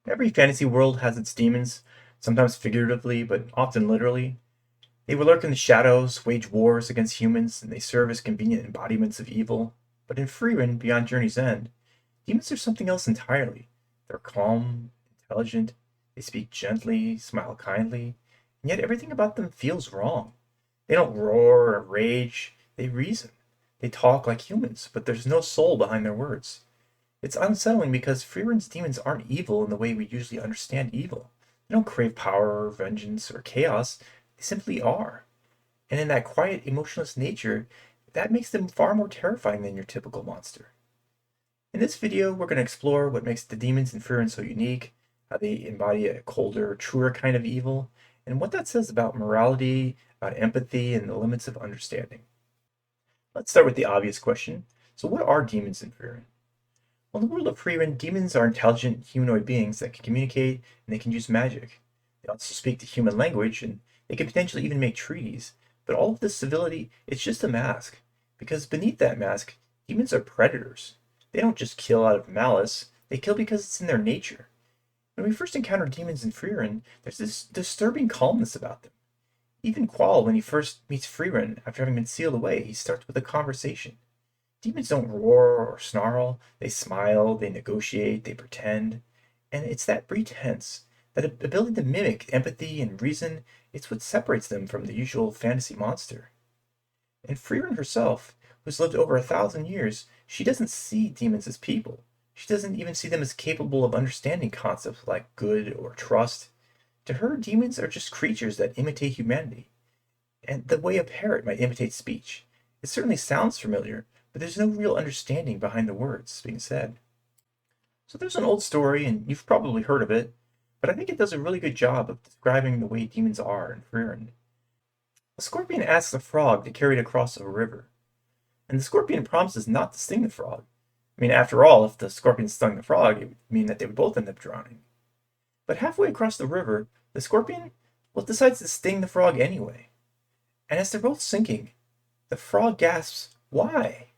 Every fantasy world has its demons, sometimes figuratively, but often literally. They will lurk in the shadows, wage wars against humans, and they serve as convenient embodiments of evil. But in Frieren, Beyond Journey's End, demons are something else entirely. They're calm, intelligent, they speak gently, smile kindly, and yet everything about them feels wrong. They don't roar or rage, they reason. They talk like humans, but there's no soul behind their words. It's unsettling because Friren's demons aren't evil in the way we usually understand evil. They don't crave power, or vengeance, or chaos. They simply are. And in that quiet, emotionless nature, that makes them far more terrifying than your typical monster. In this video, we're going to explore what makes the demons in Frieren so unique, how they embody a colder, truer kind of evil, and what that says about morality, about empathy, and the limits of understanding. Let's start with the obvious question. So what are demons in Frieren? Well, in the world of Frieren, demons are intelligent humanoid beings that can communicate and they can use magic. They also speak the human language and they can potentially even make treaties. But all of this civility, it's just a mask. Because beneath that mask, demons are predators. They don't just kill out of malice, they kill because it's in their nature. When we first encounter demons in Frieren, there's this disturbing calmness about them. Even Qual, when he first meets Frieren after having been sealed away, he starts with a conversation. Demons don't roar or snarl. They smile, they negotiate, they pretend. And it's that pretense, that ability to mimic empathy and reason, it's what separates them from the usual fantasy monster. And Frieren herself, who's lived over 1,000 years, she doesn't see demons as people. She doesn't even see them as capable of understanding concepts like good or trust. To her, demons are just creatures that imitate humanity, and the way a parrot might imitate speech. It certainly sounds familiar, but there's no real understanding behind the words being said. So there's an old story, and you've probably heard of it, but I think it does a really good job of describing the way demons are in Frieren. A scorpion asks a frog to carry it across a river, and the scorpion promises not to sting the frog. I mean, after all, if the scorpion stung the frog, it would mean that they would both end up drowning. But halfway across the river, the scorpion, well, decides to sting the frog anyway. And as they're both sinking, the frog gasps, "Why?"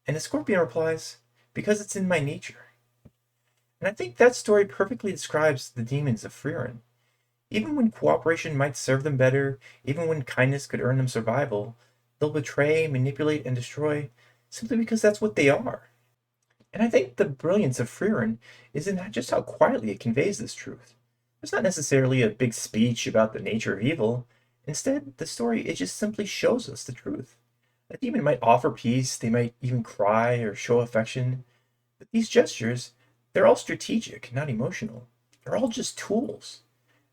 And the scorpion replies, "Because it's in my nature." And I think that story perfectly describes the demons of Frieren. Even when cooperation might serve them better, even when kindness could earn them survival, they'll betray, manipulate, and destroy simply because that's what they are. And I think the brilliance of Frieren is in just how quietly it conveys this truth. There's not necessarily a big speech about the nature of evil. Instead, the story, it just simply shows us the truth. A demon might offer peace, they might even cry or show affection, but these gestures, they're all strategic, not emotional. They're all just tools.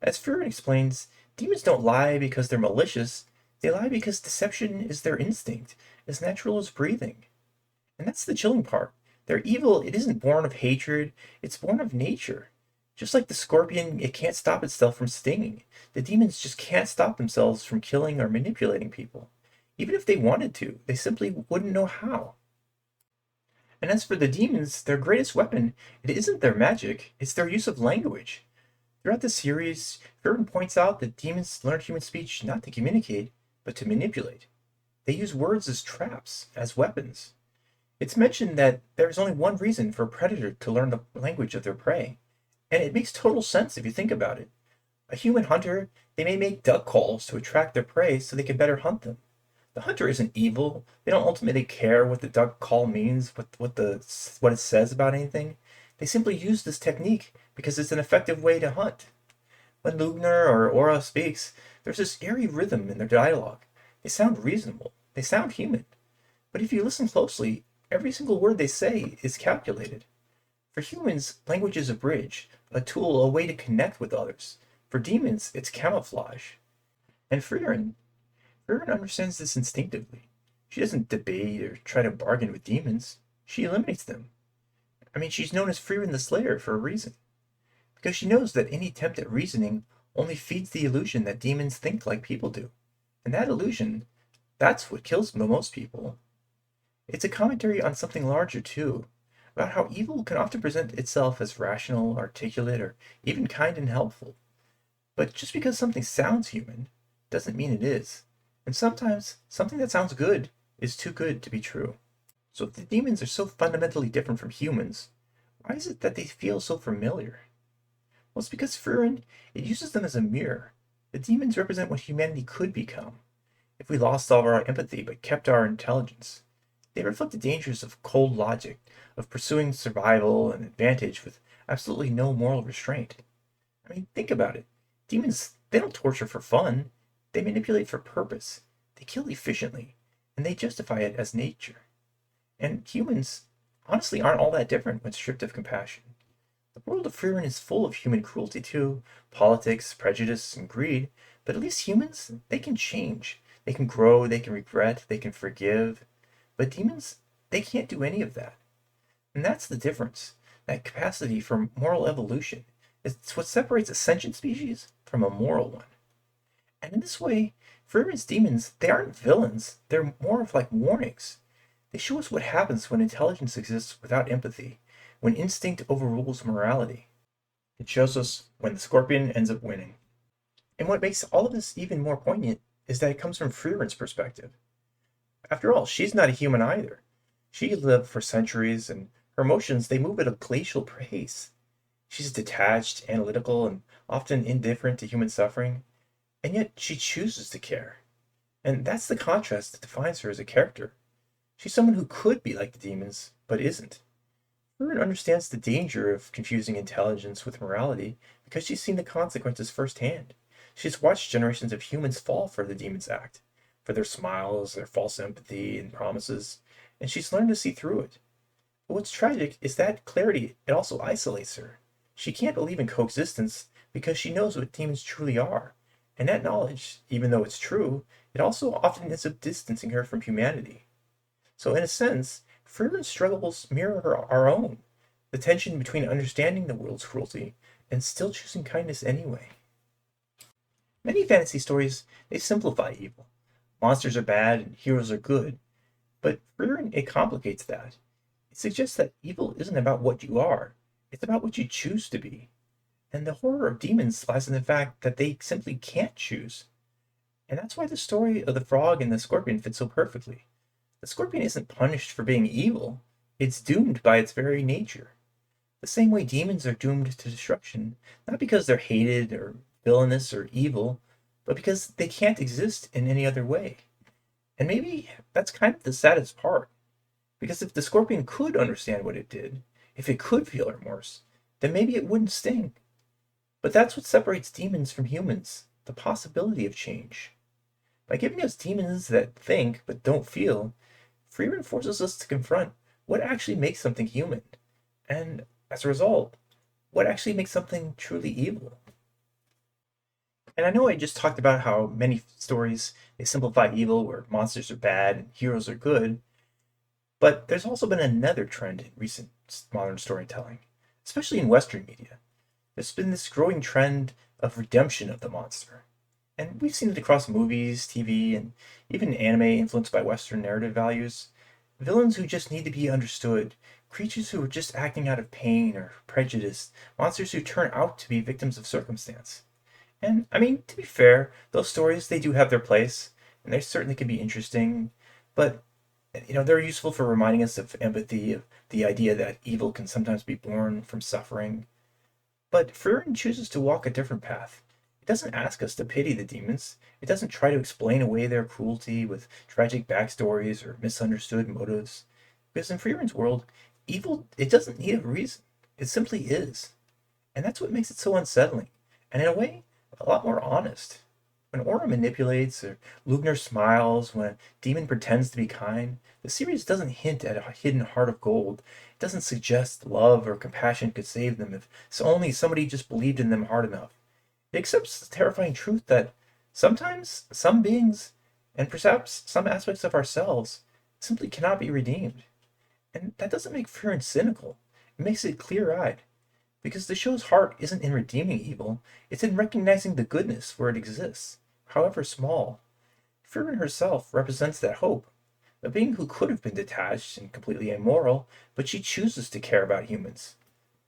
As Frieren explains, demons don't lie because they're malicious, they lie because deception is their instinct, as natural as breathing. And that's the chilling part. Their evil, it isn't born of hatred, it's born of nature. Just like the scorpion, it can't stop itself from stinging. The demons just can't stop themselves from killing or manipulating people. Even if they wanted to, they simply wouldn't know how. And as for the demons, their greatest weapon, it isn't their magic, it's their use of language. Throughout the series, Frieren points out that demons learn human speech not to communicate, but to manipulate. They use words as traps, as weapons. It's mentioned that there is only one reason for a predator to learn the language of their prey, and it makes total sense if you think about it. A human hunter, they may make duck calls to attract their prey so they can better hunt them. The hunter isn't evil. They don't ultimately care what the duck call means, what it says about anything. They simply use this technique because it's an effective way to hunt. When Lugner or Aura speaks, there's this eerie rhythm in their dialogue. They sound reasonable. They sound human. But if you listen closely, every single word they say is calculated. For humans, language is a bridge, a tool, a way to connect with others. For demons, it's camouflage. And Frieren understands this instinctively. She doesn't debate or try to bargain with demons. She eliminates them. I mean, she's known as Frieren the Slayer for a reason. Because she knows that any attempt at reasoning only feeds the illusion that demons think like people do. And that illusion, that's what kills most people. It's a commentary on something larger, too, about how evil can often present itself as rational, articulate, or even kind and helpful. But just because something sounds human doesn't mean it is. And sometimes something that sounds good is too good to be true. So if the demons are so fundamentally different from humans, why is it that they feel so familiar? Well, it's because Frieren, it uses them as a mirror. The demons represent what humanity could become if we lost all of our empathy but kept our intelligence. They reflect the dangers of cold logic, of pursuing survival and advantage with absolutely no moral restraint. I mean, think about it. Demons, they don't torture for fun. They manipulate for purpose. They kill efficiently, and they justify it as nature. And humans, honestly, aren't all that different when stripped of compassion. The world of Frieren is full of human cruelty too, politics, prejudice, and greed, but at least humans, they can change. They can grow, they can regret, they can forgive. But demons, they can't do any of that. And that's the difference. That capacity for moral evolution. It's what separates a sentient species from a moral one. And in this way, Frieren's demons, they aren't villains. They're more of like warnings. They show us what happens when intelligence exists without empathy, when instinct overrules morality. It shows us when the scorpion ends up winning. And what makes all of this even more poignant is that it comes from Frieren's perspective. After all, she's not a human either. She lived for centuries, and her emotions, they move at a glacial pace. She's detached, analytical, and often indifferent to human suffering, and yet she chooses to care. And that's the contrast that defines her as a character. She's someone who could be like the demons, but isn't. Frieren understands the danger of confusing intelligence with morality because she's seen the consequences firsthand. She's watched generations of humans fall for the demon's act, for their smiles, their false empathy, and promises, and she's learned to see through it. But what's tragic is that clarity, it also isolates her. She can't believe in coexistence because she knows what demons truly are. And that knowledge, even though it's true, it also often ends up distancing her from humanity. So in a sense, Frieren's struggles mirror our own, the tension between understanding the world's cruelty and still choosing kindness anyway. Many fantasy stories, they simplify evil. Monsters are bad and heroes are good, but Frieren, it complicates that. It suggests that evil isn't about what you are, it's about what you choose to be. And the horror of demons lies in the fact that they simply can't choose. And that's why the story of the frog and the scorpion fits so perfectly. The scorpion isn't punished for being evil, it's doomed by its very nature. The same way demons are doomed to destruction, not because they're hated or villainous or evil, but because they can't exist in any other way. And maybe that's kind of the saddest part. Because if the scorpion could understand what it did, if it could feel remorse, then maybe it wouldn't sting. But that's what separates demons from humans, the possibility of change. By giving us demons that think but don't feel, Frieren forces us to confront what actually makes something human, and as a result, what actually makes something truly evil. And I know I just talked about how many stories they simplify evil where monsters are bad and heroes are good, but there's also been another trend in recent modern storytelling, especially in Western media. There's been this growing trend of redemption of the monster. And we've seen it across movies, TV, and even anime influenced by Western narrative values. Villains who just need to be understood, creatures who are just acting out of pain or prejudice, monsters who turn out to be victims of circumstance. And I mean, to be fair, those stories they do have their place, and they certainly can be interesting, but they're useful for reminding us of empathy, of the idea that evil can sometimes be born from suffering. But Frieren chooses to walk a different path. It doesn't ask us to pity the demons. It doesn't try to explain away their cruelty with tragic backstories or misunderstood motives. Because in Frieren's world, evil, it doesn't need a reason. It simply is. And that's what makes it so unsettling. And in a way, a lot more honest. When Aura manipulates or Lugner smiles, when a demon pretends to be kind, the series doesn't hint at a hidden heart of gold. It doesn't suggest love or compassion could save them if only somebody just believed in them hard enough. It accepts the terrifying truth that sometimes some beings, and perhaps some aspects of ourselves, simply cannot be redeemed. And that doesn't make Frieren cynical. It makes it clear-eyed. Because the show's heart isn't in redeeming evil, it's in recognizing the goodness where it exists, however small. Frieren herself represents that hope, a being who could have been detached and completely immoral, but she chooses to care about humans.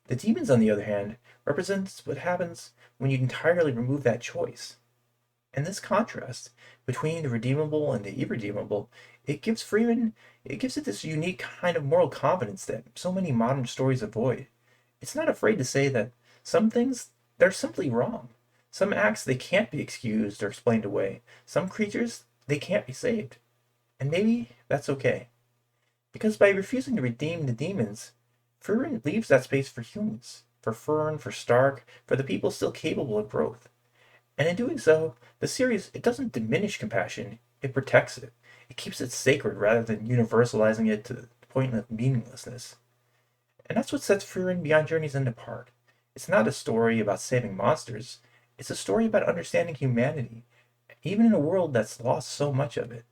The demons, on the other hand, represents what happens when you entirely remove that choice. And this contrast between the redeemable and the irredeemable, it gives it this unique kind of moral confidence that so many modern stories avoid. It's not afraid to say that some things they're simply wrong. Some acts, they can't be excused or explained away. Some creatures, they can't be saved. And maybe that's okay. Because by refusing to redeem the demons, Frieren leaves that space for humans, for Fern, for Stark, for the people still capable of growth. And in doing so, the series, it doesn't diminish compassion, it protects it. It keeps it sacred rather than universalizing it to the point of meaninglessness. And that's what sets Frieren Beyond Journey's End apart. It's not a story about saving monsters, it's a story about understanding humanity, even in a world that's lost so much of it.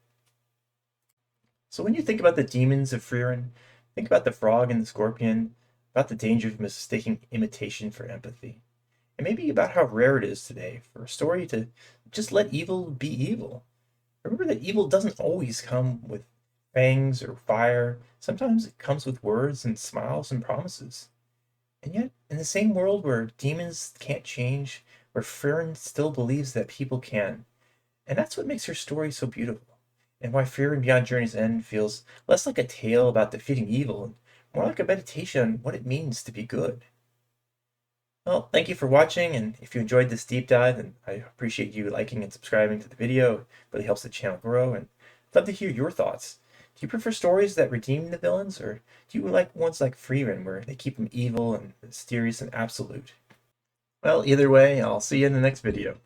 So when you think about the demons of Frieren, think about the frog and the scorpion, about the danger of mistaking imitation for empathy, and maybe about how rare it is today for a story to just let evil be evil. Remember that evil doesn't always come with fangs or fire. Sometimes it comes with words and smiles and promises. And yet, in the same world where demons can't change, where Frieren still believes that people can. And that's what makes her story so beautiful, and why Frieren Beyond Journey's End feels less like a tale about defeating evil and more like a meditation on what it means to be good. Well, thank you for watching, and if you enjoyed this deep dive, then I appreciate you liking and subscribing to the video. It really helps the channel grow, and I'd love to hear your thoughts. Do you prefer stories that redeem the villains, or do you like ones like Frieren, where they keep them evil and mysterious and absolute? Well, either way, I'll see you in the next video.